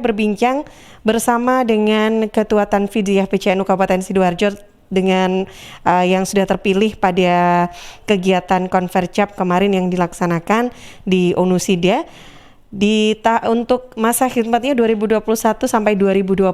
berbincang bersama dengan Ketua Tanfidiyah PCNU Kabupaten Sidoarjo dengan yang sudah terpilih pada kegiatan Konvercap kemarin yang dilaksanakan di Onusida untuk masa khidmatnya 2021 sampai 2026.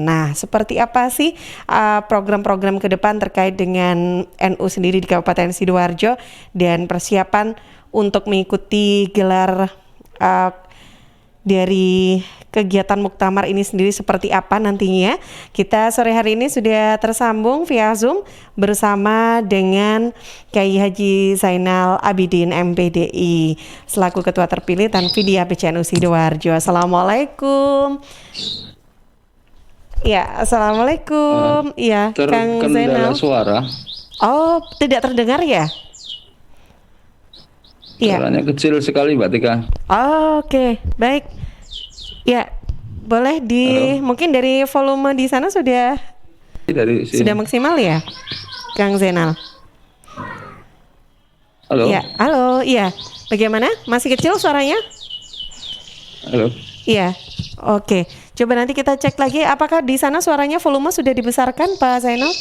Nah, seperti apa sih program-program ke depan terkait dengan NU sendiri di Kabupaten Sidoarjo dan persiapan untuk mengikuti gelar dari kegiatan muktamar ini sendiri seperti apa nantinya. Kita sore hari ini sudah tersambung via Zoom bersama dengan Kyai Haji Zainal Abidin MPDI selaku Ketua terpilih Tanfidiyah PCNU Sidoarjo. Assalamualaikum. Ya, Assalamualaikum. Iya, Kang Zainal. Terkendala suara. Oh, tidak terdengar ya? Iya. Suaranya kecil sekali, Mbak Tika. Oh, oke, baik. Ya, boleh mungkin dari volume di sana sudah maksimal ya, Kang Zainal? Halo. Ya, halo, iya. Bagaimana? Masih kecil suaranya? Halo. Iya, oke. Coba nanti kita cek lagi, apakah di sana suaranya volume sudah dibesarkan, Pak Zainal?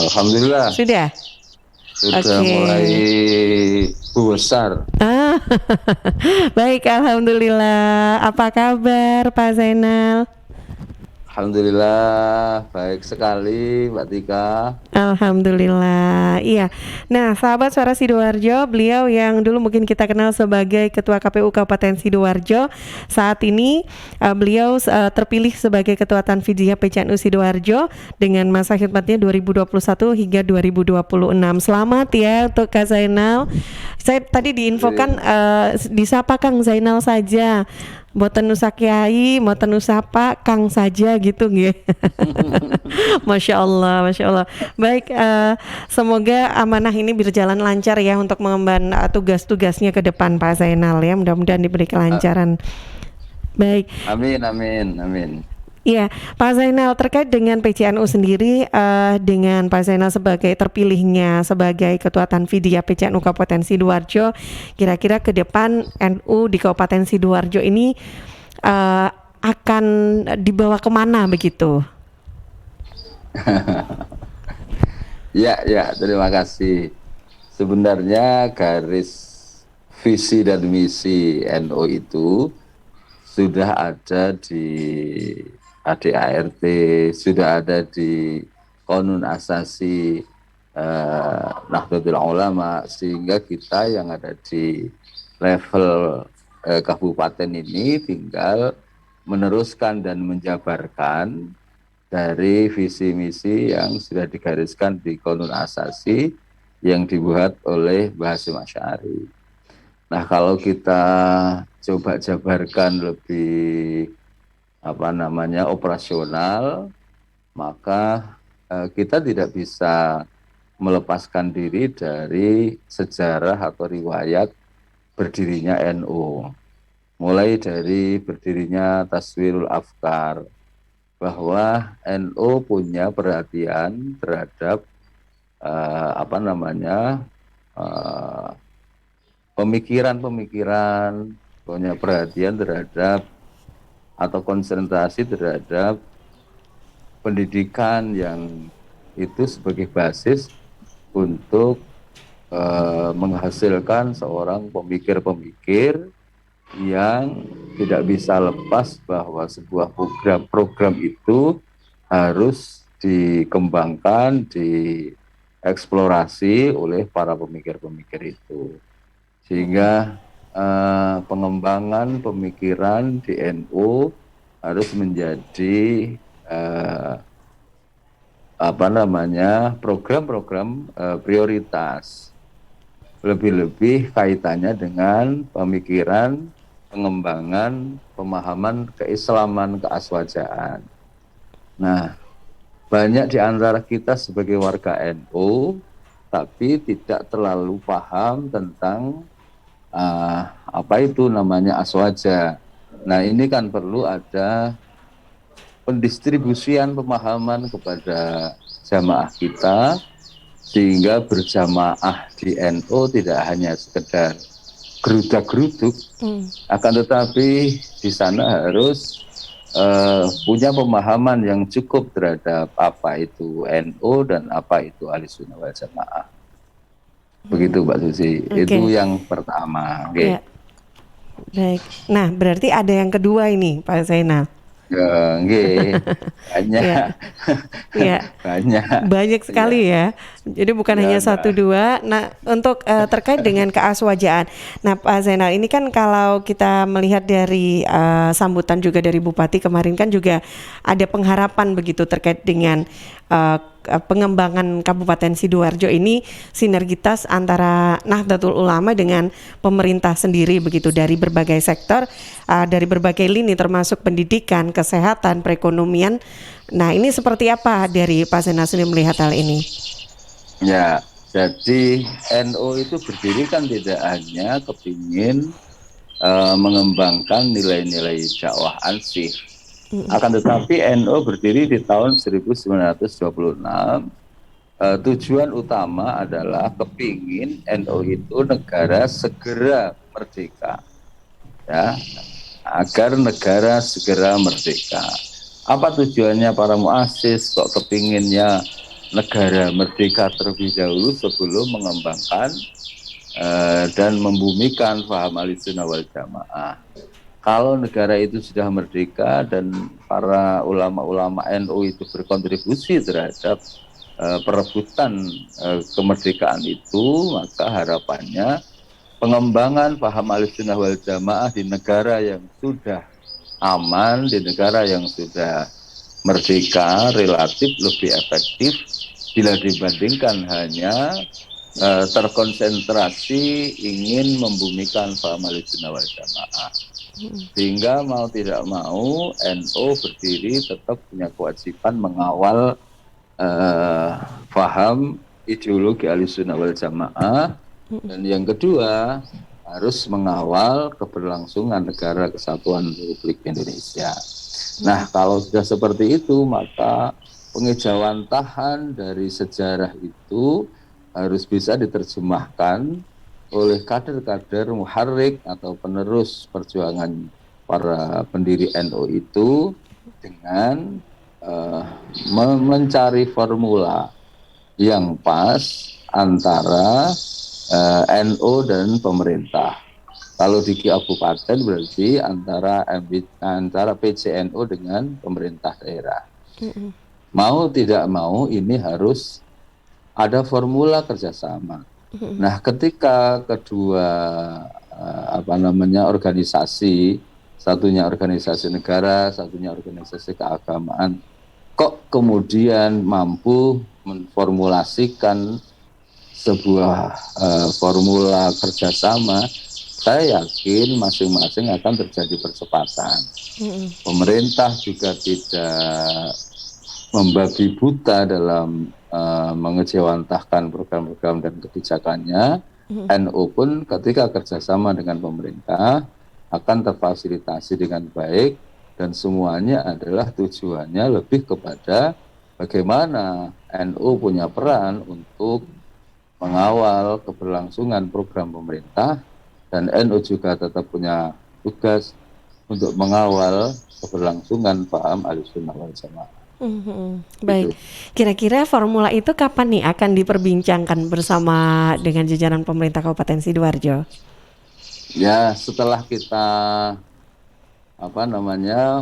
Alhamdulillah. Sudah Mulai besar. Baik, alhamdulillah. Apa kabar Pak Zainal? Alhamdulillah, baik sekali Mbak Tika. Alhamdulillah, iya. Nah, sahabat Suara Sidoarjo, beliau yang dulu mungkin kita kenal sebagai Ketua KPU Kabupaten Sidoarjo, saat ini beliau terpilih sebagai Ketua Tanfidiyah PCNU Sidoarjo dengan masa khidmatnya 2021 hingga 2026. Selamat ya untuk Kak Zainal. Saya tadi diinfokan disapa Kang Zainal saja. Mboten usah kiai, mboten usah pak, Kang saja gitu nggih. Masya Allah, Masya Allah. Baik, semoga amanah ini berjalan lancar ya untuk mengemban tugas-tugasnya ke depan Pak Zainal ya. Mudah-mudahan diberi kelancaran. Baik. Amin, amin, amin. Iya, Pak Zainal, terkait dengan PCNU sendiri, dengan Pak Zainal sebagai terpilihnya sebagai Ketua Tanfidiyah PCNU Kabupaten Sidoarjo, kira-kira ke depan NU di Kabupaten Sidoarjo ini akan dibawa kemana begitu? Ya, terima kasih. Sebenarnya garis visi dan misi NU itu sudah ada di ADART, sudah ada di Qonun Asasi Nahdlatul Ulama, sehingga kita yang ada di level kabupaten ini tinggal meneruskan dan menjabarkan dari visi misi yang sudah digariskan di Qonun Asasi yang dibuat oleh Mbah Hasyim Asy'ari. Nah, kalau kita coba jabarkan lebih operasional, maka kita tidak bisa melepaskan diri dari sejarah atau riwayat berdirinya NU. Mulai dari berdirinya Taswirul Afkar, bahwa NU punya perhatian terhadap pemikiran-pemikiran, punya perhatian terhadap atau konsentrasi terhadap pendidikan yang itu sebagai basis untuk menghasilkan seorang pemikir-pemikir yang tidak bisa lepas bahwa sebuah program itu harus dikembangkan, dieksplorasi oleh para pemikir-pemikir itu. Sehingga pengembangan pemikiran di NU harus menjadi program-program prioritas, lebih-lebih kaitannya dengan pemikiran, pengembangan, pemahaman keislaman, keaswajaan. Nah, banyak di antara kita sebagai warga NU tapi tidak terlalu paham tentang apa itu namanya aswaja. Nah, ini kan perlu ada pendistribusian pemahaman kepada jamaah kita, sehingga berjamaah di NU tidak hanya sekedar gerudak-geruduk, akan tetapi di sana harus punya pemahaman yang cukup terhadap apa itu NU dan apa itu Ahlussunnah wal Jamaah. Begitu Mbak Susi. Itu Oke. yang pertama. Oke. Ya, baik. Nah, berarti ada yang kedua ini, Pak Zainal. Ya, nggih. Banyak. Ya, ya. Banyak. Banyak Ya, sekali ya. Jadi bukan ya hanya satu enggak. dua. Nah, untuk terkait dengan keaswajaan. Nah, Pak Zainal, ini kan kalau kita melihat dari sambutan juga dari Bupati kemarin kan juga ada pengharapan begitu terkait dengan pengembangan Kabupaten Sidoarjo ini, sinergitas antara Nahdlatul Ulama dengan pemerintah sendiri begitu dari berbagai sektor, dari berbagai lini termasuk pendidikan, kesehatan, perekonomian. Nah, ini seperti apa dari Pak Zainal sendiri melihat hal ini? Ya, jadi NU itu berdiri kan tidak hanya kepingin mengembangkan nilai-nilai dakwah ansih. Akan tetapi NU berdiri di tahun 1926. Tujuan utama adalah kepingin NU itu negara segera merdeka, ya, agar negara segera merdeka. Apa tujuannya para muassis kok kepinginnya negara merdeka terlebih dahulu sebelum mengembangkan dan membumikan paham Ahlussunnah wal Jamaah? Kalau negara itu sudah merdeka dan para ulama-ulama NU itu berkontribusi terhadap perebutan kemerdekaan itu, maka harapannya pengembangan paham Ahlussunnah wal Jamaah di negara yang sudah aman, di negara yang sudah merdeka relatif lebih efektif bila dibandingkan hanya terkonsentrasi ingin membumikan paham Ahlussunnah wal Jamaah. Sehingga mau tidak mau NU berdiri tetap punya kewajiban mengawal paham ideologi Ahlussunnah wal Jamaah, dan yang kedua harus mengawal keberlangsungan negara kesatuan Republik Indonesia. Nah, kalau sudah seperti itu, maka pengejawantahan dari sejarah itu harus bisa diterjemahkan oleh kader-kader muharrik atau penerus perjuangan para pendiri NU itu dengan mencari formula yang pas antara NU dan pemerintah. Kalau di kabupaten berarti antara PCNU dengan pemerintah daerah. Mau tidak mau ini harus ada formula kerjasama. Nah, ketika kedua organisasi, satunya organisasi negara, satunya organisasi keagamaan, kok kemudian mampu memformulasikan sebuah formula kerjasama, saya yakin masing-masing akan terjadi percepatan. Pemerintah juga tidak membabi buta dalam mengejawantahkan program-program dan kebijakannya. NU pun ketika kerjasama dengan pemerintah akan terfasilitasi dengan baik, dan semuanya adalah tujuannya lebih kepada bagaimana NU punya peran untuk mengawal keberlangsungan program pemerintah, dan NU juga tetap punya tugas untuk mengawal keberlangsungan paham Ahlussunnah wal Jamaah. Baik, Gitu. kira-kira formula itu kapan nih akan diperbincangkan bersama dengan jajaran pemerintah Kabupaten Sidoarjo? Ya, setelah kita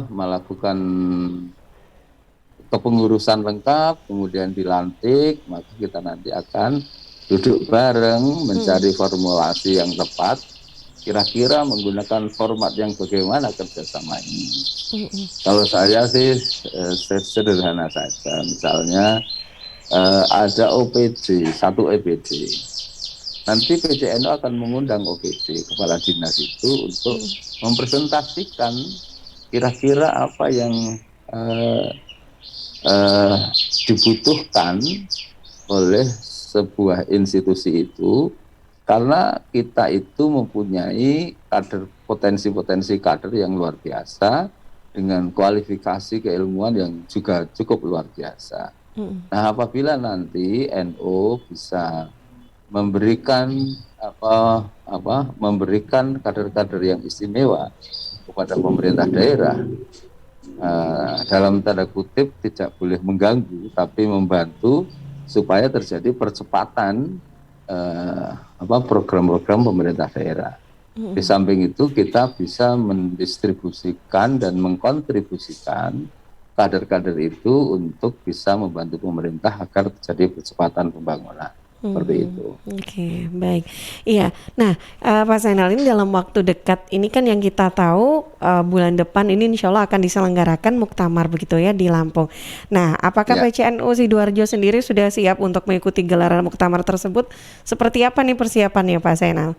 melakukan kepengurusan lengkap, kemudian dilantik, maka kita nanti akan duduk bareng mencari formulasi yang tepat, kira-kira menggunakan format yang bagaimana kerjasama ini. Kalau saya sih sederhana saja, misalnya ada OPD, satu EPD. Nanti PCNU akan mengundang OPD, kepala dinas itu, untuk mempresentasikan kira-kira apa yang dibutuhkan oleh sebuah institusi itu, karena kita itu mempunyai potensi kader yang luar biasa dengan kualifikasi keilmuan yang juga cukup luar biasa. Nah, apabila nanti NU bisa memberikan memberikan kader-kader yang istimewa kepada pemerintah daerah, dalam tanda kutip tidak boleh mengganggu tapi membantu supaya terjadi percepatan program-program pemerintah daerah. Di samping itu kita bisa mendistribusikan dan mengkontribusikan kader-kader itu untuk bisa membantu pemerintah agar terjadi percepatan pembangunan. Seperti itu. Oke, baik. Iya. Nah, Pak Zainal, ini dalam waktu dekat ini kan yang kita tahu bulan depan ini insya Allah akan diselenggarakan muktamar begitu ya di Lampung. Nah, apakah Ya. PCNU Sidoarjo sendiri sudah siap untuk mengikuti gelaran muktamar tersebut? Seperti apa nih persiapannya, Pak Zainal?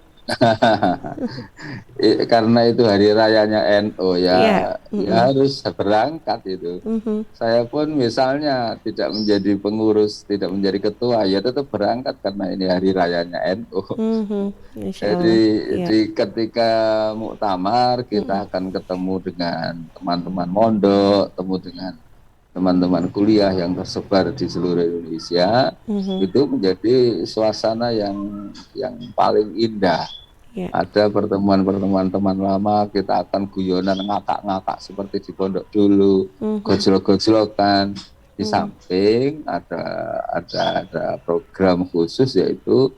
Karena itu hari rayanya NU Iya. ya harus berangkat itu. Saya pun misalnya tidak menjadi pengurus, tidak menjadi ketua, ya tetap berangkat karena ini hari rayanya NU. Insya Jadi, Allah. Iya. ketika muktamar kita akan ketemu dengan teman-teman mondok, ketemu dengan teman-teman kuliah yang tersebar di seluruh Indonesia. Itu menjadi suasana yang paling indah. Iya. Ada pertemuan-pertemuan teman lama, kita akan guyonan ngakak-ngakak seperti di pondok dulu, gojlok-gojlokan. Di samping ada program khusus, yaitu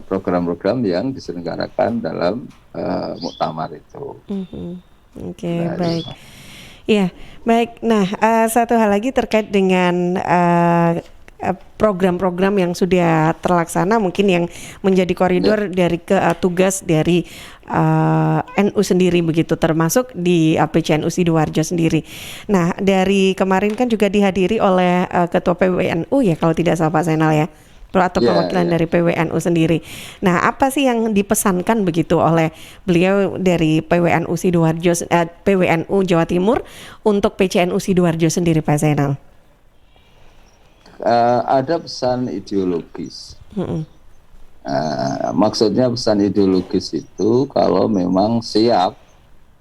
program-program yang diselenggarakan dalam muktamar itu. Oke, Nah, baik. Iya, baik. Nah, satu hal lagi terkait dengan program-program yang sudah terlaksana, mungkin yang menjadi koridor dari tugas dari NU sendiri begitu, termasuk di PCNU Sidoarjo sendiri. Nah, dari kemarin kan juga dihadiri oleh Ketua PWNU ya, kalau tidak salah Pak Zainal ya, atau perwakilan dari PWNU sendiri. Nah, apa sih yang dipesankan begitu oleh beliau dari PWNU Sidoarjo, PWNU Jawa Timur untuk PCNU Sidoarjo sendiri, Pak Zainal? Ada pesan ideologis. Maksudnya pesan ideologis itu kalau memang siap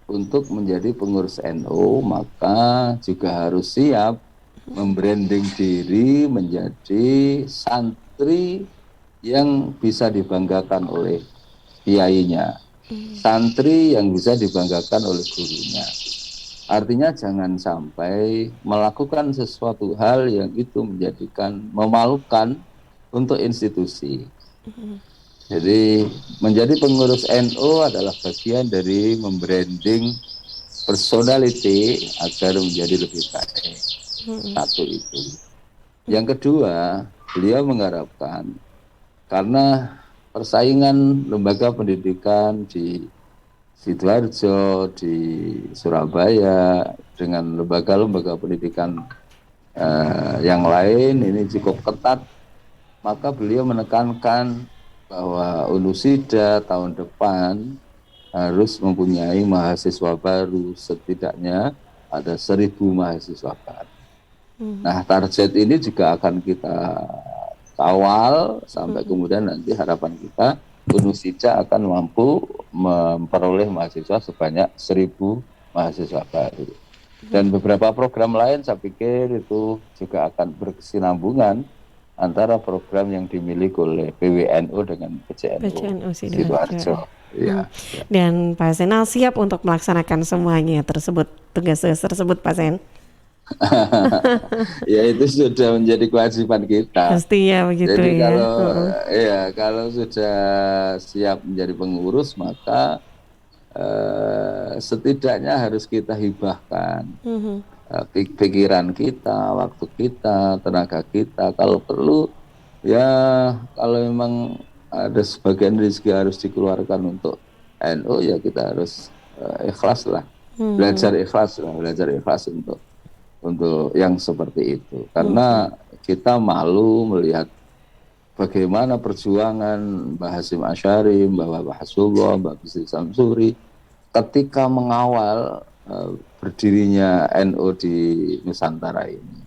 untuk menjadi pengurus NU, maka juga harus siap membranding diri menjadi santri yang bisa dibanggakan oleh kiainya, santri yang bisa dibanggakan oleh gurunya. Artinya jangan sampai melakukan sesuatu hal yang itu menjadikan memalukan untuk institusi. Jadi menjadi pengurus NU adalah bagian dari membranding personality agar menjadi lebih baik. Satu itu. Yang kedua, beliau mengharapkan karena persaingan lembaga pendidikan di Sidoarjo, di Surabaya, dengan lembaga-lembaga pendidikan yang lain ini cukup ketat, maka beliau menekankan bahwa Unusida tahun depan harus mempunyai mahasiswa baru, setidaknya ada 1.000 mahasiswa baru. Nah, target ini juga akan kita kawal sampai kemudian nanti harapan kita Unusida akan mampu memperoleh mahasiswa sebanyak 1.000 mahasiswa baru. Dan beberapa program lain saya pikir itu juga akan berkesinambungan antara program yang dimiliki oleh PWNU dengan PCNU Sidoarjo. Ya. Dan Pak Zainal siap untuk melaksanakan semuanya tersebut, tugas tersebut, Pak Zain. Ya, itu sudah menjadi kewajiban kita. Pastinya begitu. Jadi ya. Kalau sudah siap menjadi pengurus, maka setidaknya harus kita hibahkan pikiran kita, waktu kita, tenaga kita. Kalau perlu, ya kalau memang ada sebagian rezeki harus dikeluarkan untuk NU, ya kita harus ikhlas lah, belajar ikhlas untuk yang seperti itu. Karena kita malu melihat bagaimana perjuangan Mbah Hasyim Asy'ari, Mbah Hasbullah, Mbah Bisri Samsuri ketika mengawal berdirinya NU di Nusantara ini.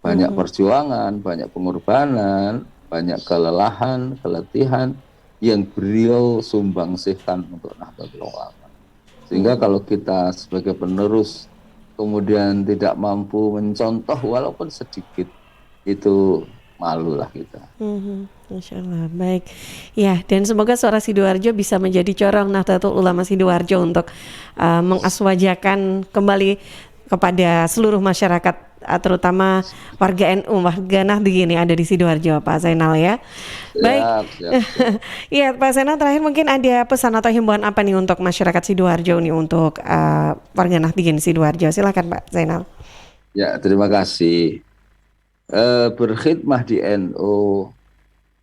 Banyak perjuangan, banyak pengorbanan, banyak kelelahan, keletihan yang beliau sumbangsihkan untuk Nahdlatul Ulama. Sehingga kalau kita sebagai penerus kemudian tidak mampu mencontoh walaupun sedikit itu malu lah kita. Masya Allah, baik. Ya, dan semoga suara Sidoarjo bisa menjadi corong Nahdlatul Ulama Sidoarjo untuk mengaswajakan kembali kepada seluruh masyarakat, terutama warga NU, warga Nahdliyin yang ada di Sidoarjo, Pak Zainal ya. Baik. Siap. Iya, Pak Zainal, terakhir mungkin ada pesan atau himbauan apa nih untuk masyarakat Sidoarjo nih, untuk warga Nahdliyin Sidoarjo? Silakan Pak Zainal. Ya, terima kasih. Berkhidmah di NU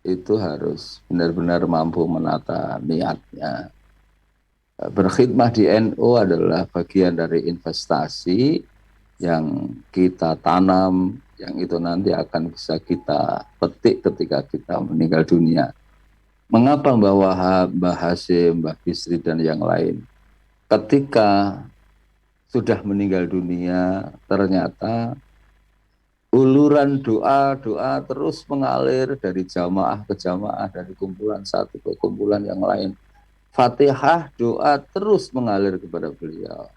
itu harus benar-benar mampu menata niatnya. Berkhidmah di NU adalah bagian dari investasi yang kita tanam, yang itu nanti akan bisa kita petik ketika kita meninggal dunia. Mengapa Mbah Wahab, Mbah Hasyim, Mbah Bisri, dan yang lain ketika sudah meninggal dunia ternyata uluran doa terus mengalir dari jamaah ke jamaah, dari kumpulan satu ke kumpulan yang lain. Fatihah doa terus mengalir kepada beliau.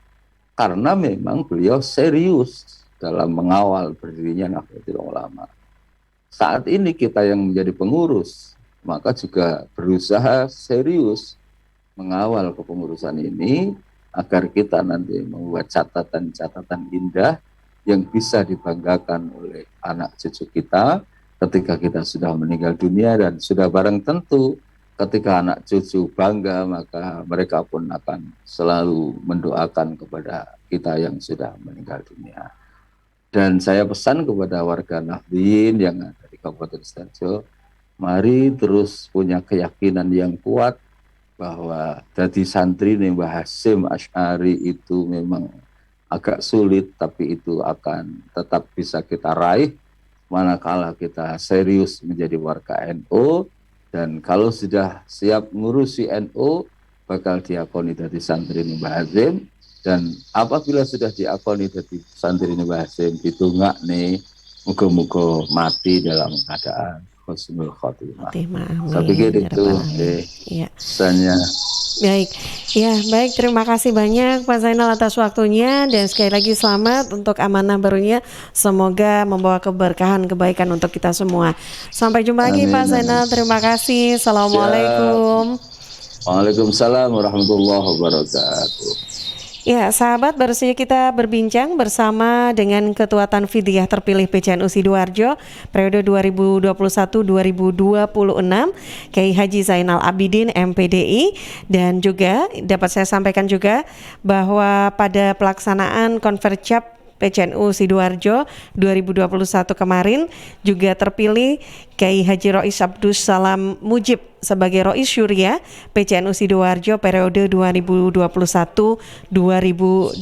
Karena memang beliau serius dalam mengawal berdirinya Nahdlatul Ulama. Saat ini kita yang menjadi pengurus, maka juga berusaha serius mengawal kepengurusan ini agar kita nanti membuat catatan-catatan indah yang bisa dibanggakan oleh anak cucu kita ketika kita sudah meninggal dunia, dan sudah barang tentu ketika anak cucu bangga maka mereka pun akan selalu mendoakan kepada kita yang sudah meninggal dunia. Dan saya pesan kepada warga Nahdliyin yang ada di Kabupaten Sidoarjo, mari terus punya keyakinan yang kuat bahwa jadi santri nih Mbah Hasyim Asy'ari itu memang agak sulit, tapi itu akan tetap bisa kita raih manakala kita serius menjadi warga NU. Dan kalau sudah siap ngurusi NU, bakal diakoni dari santri Mbah Hasyim. Dan apabila sudah diakoni dari santri Mbah Hasyim, ditungak nih muga-muga mati dalam keadaan husnul khotimah. Saya pikir itu pesannya. Baik, ya baik, terima kasih banyak Pak Zainal atas waktunya, dan sekali lagi selamat untuk amanah barunya, semoga membawa keberkahan, kebaikan untuk kita semua. Sampai jumpa lagi Pak Zainal, terima kasih. Assalamualaikum. Waalaikumsalam warahmatullahi wabarakatuh. Ya, sahabat, baru saja kita berbincang bersama dengan Ketua Tanfidiyah terpilih PCNU Sidoarjo periode 2021-2026, Kiai Haji Zainal Abidin MPDI, dan juga dapat saya sampaikan juga bahwa pada pelaksanaan Konfercap PCNU Sidoarjo 2021 kemarin juga terpilih Kiai Haji Rois Abdus Salam Mujib sebagai Rois Syuriah PCNU Sidoarjo periode 2021-2026.